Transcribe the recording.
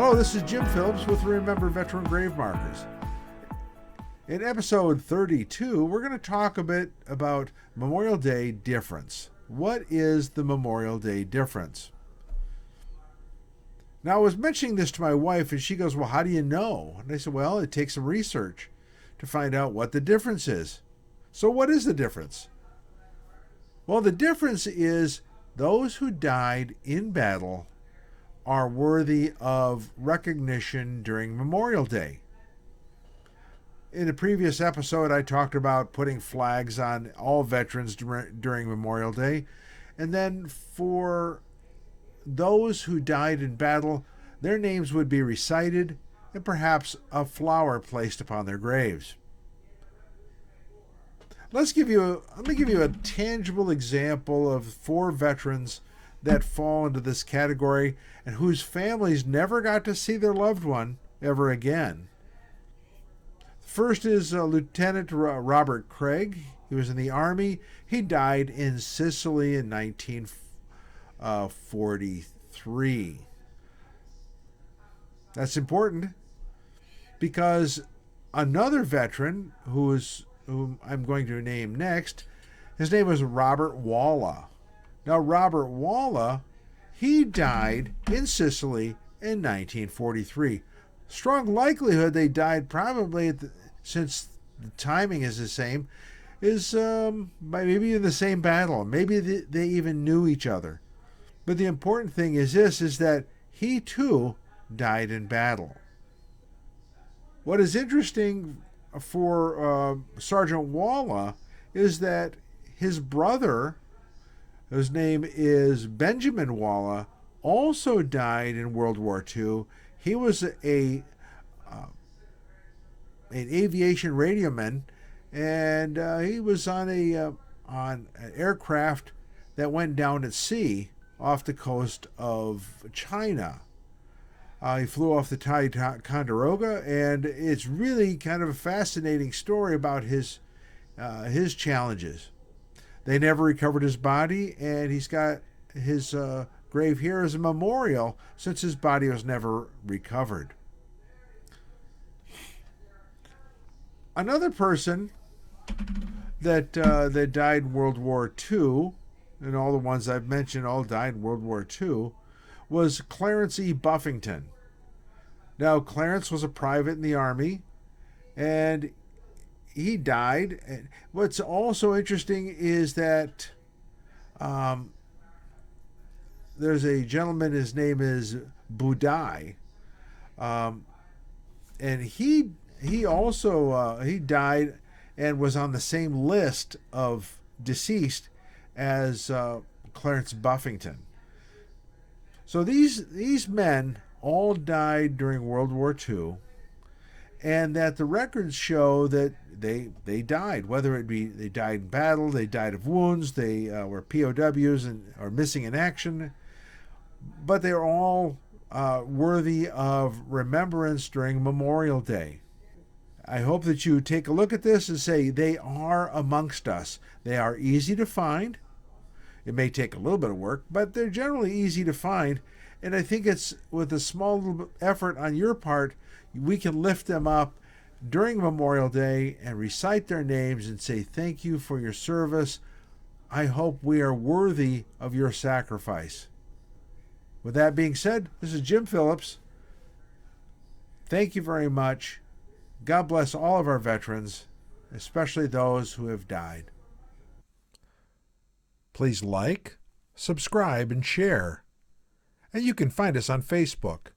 Hello, this is Jim Phillips with Remember Veteran Grave Markers. In episode 32, we're going to talk a bit about Memorial Day difference. What is the Memorial Day difference? Now, I was mentioning this to my wife, and she goes, well, how do you know? And I said, well, it takes some research to find out what the difference is. So what is the difference? Well, the difference is those who died in battle are worthy of recognition during Memorial Day. In a previous episode, I talked about putting flags on all veterans during Memorial Day. And then for those who died in battle, their names would be recited and perhaps a flower placed upon their graves. Let me give you a tangible example of 4 veterans that fall into this category and whose families never got to see their loved one ever again. First is Lieutenant Robert Craig. He was in the Army. He died in Sicily in 1943. That's important because another veteran whom I'm going to name next, his name was Robert Walla. Now, Robert Walla, he died in Sicily in 1943. Strong likelihood they died probably, since the timing is the same, is maybe in the same battle. Maybe they even knew each other. But the important thing is that he too died in battle. What is interesting for Sergeant Walla is that his brother, whose name is Benjamin Walla, also died in World War II. He was an aviation radioman, and he was on an aircraft that went down at sea off the coast of China. He flew off the Ticonderoga, and it's really kind of a fascinating story about his challenges. They never recovered his body, and he's got his grave here as a memorial since his body was never recovered. Another person that died in World War II, and all the ones I've mentioned all died in World War II, was Clarence E. Buffington. Now, Clarence was a private in the Army, and he died. And what's also interesting is that there's a gentleman, his name is Budai, and he also died and was on the same list of deceased as Clarence Buffington. So these men all died during World War II, and that the records show that they died, whether it be they died in battle, they died of wounds, they were POWs and are missing in action, but they're all worthy of remembrance during Memorial Day. I hope that you take a look at this and say they are amongst us. They are easy to find. It may take a little bit of work, but they're generally easy to find. And I think it's with a small little effort on your part, we can lift them up during Memorial Day and recite their names and say thank you for your service. I hope we are worthy of your sacrifice. With that being said, this is Jim Phillips. Thank you very much. God bless all of our veterans, especially those who have died. Please like, subscribe, and share. And you can find us on Facebook.